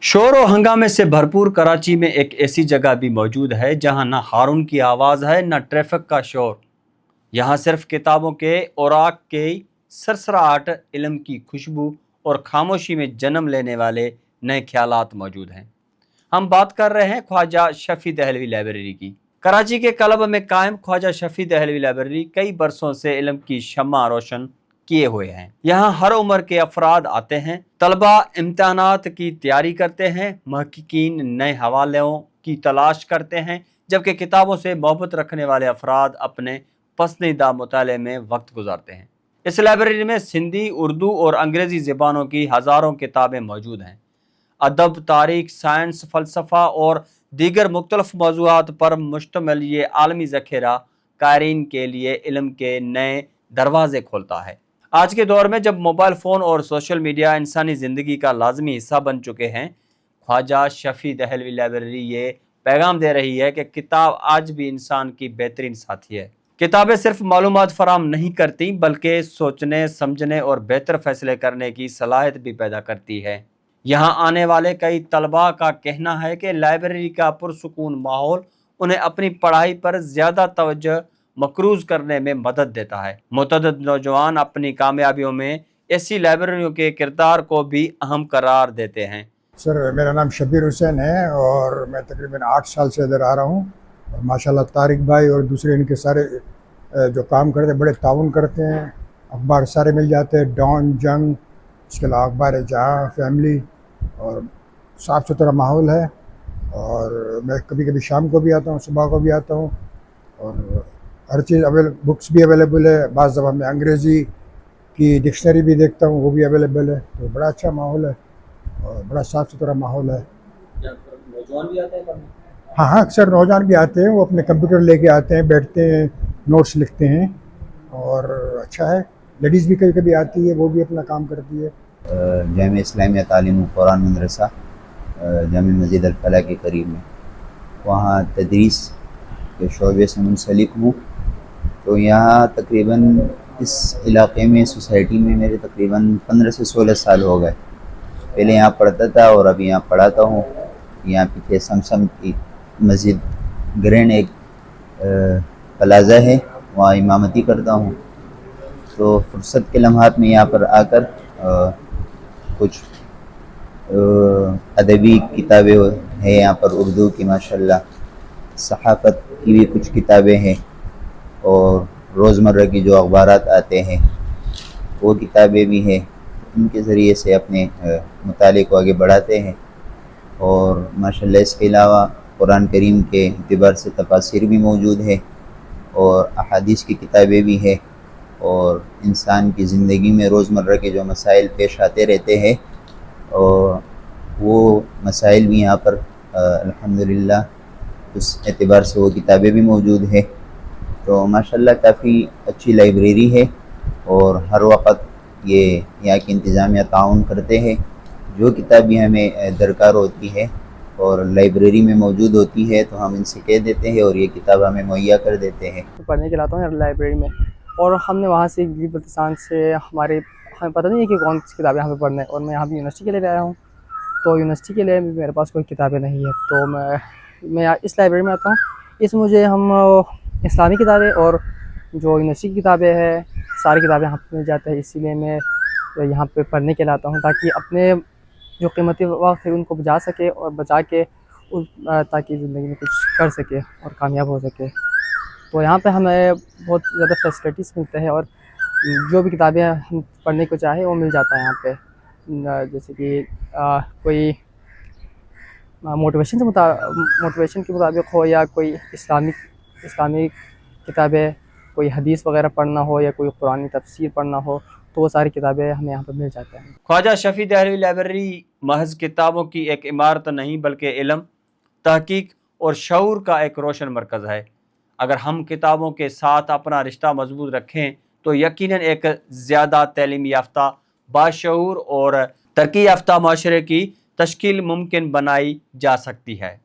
शोर و हंगामे से भरपूर कराची में एक ऐसी जगह भी मौजूद है जहां ना हारून की आवाज़ है ना ट्रैफिक का शोर। यहाँ सिर्फ किताबों के औराक के सरसराहट, इल्म की खुशबू और खामोशी में जन्म लेने वाले नए ख्यालात मौजूद हैं। हम बात कर रहे हैं ख्वाजा शफी दहलवी लाइब्रेरी की। कराची के क्लब में कायम ख्वाजा शफी दहलवी लाइब्रेरी कई बरसों से इल्म की शम्मा रोशन किए हुए हैं। यहाँ हर उम्र के अफराद आते हैं, तलबा इम्तहानात की तैयारी करते हैं, महक़क़ीन नए हवालों की तलाश करते हैं, जबकि किताबों से मोहब्बत रखने वाले अफराद अपने पसंदीदा मुताले में वक्त गुजारते हैं। इस लाइब्रेरी में सिंधी, उर्दू और अंग्रेज़ी ज़बानों की हज़ारों किताबें मौजूद हैं। अदब, तारीख, साइंस, फ़लसफ़ा और दीगर मुख्तलिफ मौज़ूआत पर मुश्तमिल ये आलमी ज़ख़ीरा क़ारीन के लिए इल्म के नए दरवाज़े खोलता है। आज के दौर में जब मोबाइल फ़ोन और सोशल मीडिया इंसानी ज़िंदगी का लाजमी हिस्सा बन चुके हैं, ख्वाजा शफी दहलवी लाइब्रेरी ये पैगाम दे रही है कि किताब आज भी इंसान की बेहतरीन साथी है। किताबें सिर्फ मालूमात फराहम नहीं करती, बल्कि सोचने, समझने और बेहतर फैसले करने की सलाहियत भी पैदा करती है। यहाँ आने वाले कई तलबा का कहना है कि लाइब्रेरी का पुरसुकून माहौल उन्हें अपनी पढ़ाई पर ज़्यादा तवज्जो मकरूज करने में मदद देता है। मुतअद्दिद नौजवान अपनी कामयाबियों में ऐसी लाइब्रेरियों के किरदार को भी अहम करार देते हैं। सर, मेरा नाम शब्बीर हुसैन है और मैं तकरीबन 8 साल से इधर आ रहा हूँ। और माशाल्लाह तारिक भाई और दूसरे इनके सारे जो काम करते हैं बड़े ताउन करते हैं। अखबार सारे मिल जाते हैं, डॉन, जंग, इसके अलावा अखबार जहाँ, फैमिली, और साफ़ सुथरा माहौल है। और मैं कभी कभी शाम को भी आता हूँ, सुबह को भी आता हूँ, और हर चीज़ बुक्स भी अवेलेबल है। बाज़ दफ़ा मैं अंग्रेज़ी की डिक्शनरी भी देखता हूँ, वो भी अवेलेबल है। तो बड़ा अच्छा माहौल है और बड़ा साफ़ सुथरा माहौल है। नौजवान भी आते हैं पढ़ने? हाँ, अक्सर नौजवान भी आते हैं, वो अपने कंप्यूटर लेके आते हैं, बैठते हैं, नोट्स लिखते हैं, और अच्छा है। लेडीज़ भी कभी कभी आती है, वो भी अपना काम करती है। जामिया इस्लामिया तालीम कुरान मदरसा जामिया मस्जिद अल फलाह के करीब में, वहाँ तदरीस के शोबे से मुंसलिक हूँ। तो यहाँ तकरीबन इस इलाक़े में, सोसाइटी में मेरे तकरीबन 15 से 16 साल हो गए। पहले यहाँ पढ़ता था और अभी यहाँ पढ़ाता हूँ। यहाँ पीछे समसम की मस्जिद ग्रैंड एक प्लाज़ा है, वहाँ इमामती करता हूँ। तो फुर्सत के लम्हात में यहाँ पर आकर कुछ अदबी किताबें हैं यहाँ पर, उर्दू की माशाल्लाह, सहाफ़त की भी कुछ किताबें हैं, और रोज़मर्रा की जो अखबारात आते हैं वो किताबें भी हैं। उनके ज़रिए से अपने मुताले को आगे बढ़ाते हैं। और माशाल्लाह इसके अलावा कुरान करीम के एतबार से तफासिर भी मौजूद है, और अहादीस की किताबें भी हैं, और इंसान की ज़िंदगी में रोज़मर्रा के जो मसाइल पेश आते रहते हैं, और वो मसाइल भी यहाँ पर अल्हम्दुलिल्लाह उस एतबार से वो किताबें भी मौजूद है। तो माशाल्लाह काफ़ी अच्छी लाइब्रेरी है, और हर वक्त ये यहाँ की इंतज़ामिया ताउन करते हैं। जो किताब भी हमें दरकार होती है और लाइब्रेरी में मौजूद होती है, तो हम इनसे कह देते हैं और ये किताब हमें मुहैया कर देते हैं। पढ़ने के लाता हूँ लाइब्रेरी में, और हमने वहाँ से बल्तिस्तान से हमें पता नहीं है कि कौन सी किताबें यहाँ पे पढ़ना है। और मैं यहाँ भी यूनिवर्सिटी के लिए आया हूँ, तो यूनिवर्सिटी के लिए मेरे पास कोई किताबें नहीं है, तो मैं इस लाइब्रेरी में आता हूँ। इसमें मुझे इस्लामी किताबें और जो यूनिवर्सिटी की किताबें हैं, सारी किताबें यहाँ पर मिल जाती हैं। इसीलिए मैं यहाँ पे पढ़ने के लिए आता हूँ, ताकि अपने जो कीमती वक्त है उनको बचा सके और बचा के ताकि ज़िंदगी में कुछ कर सके और कामयाब हो सके। तो यहाँ पे हमें बहुत ज़्यादा फैसिलिटीज़ मिलते हैं, और जो भी किताबें हम पढ़ने को चाहें वो मिल जाता है यहाँ पे। जैसे कि कोई मोटिवेशन के मुताबिक हो, या कोई इस्लामिक किताबें, कोई हदीस वगैरह पढ़ना हो, या कोई कुरानी तफसीर पढ़ना हो, तो वो सारी किताबें हमें यहाँ पर मिल जाती हैं। ख्वाजा शफी दहलवी लाइब्रेरी महज किताबों की एक इमारत नहीं, बल्कि इल्म, तहकीक और शऊर का एक रोशन मरकज़ है। अगर हम किताबों के साथ अपना रिश्ता मजबूत रखें तो यकीनन एक ज़्यादा तालीम याफ्ता, बाशऊर और तरक्की याफ्ता माशरे की तश्कील मुमकिन बनाई जा सकती है।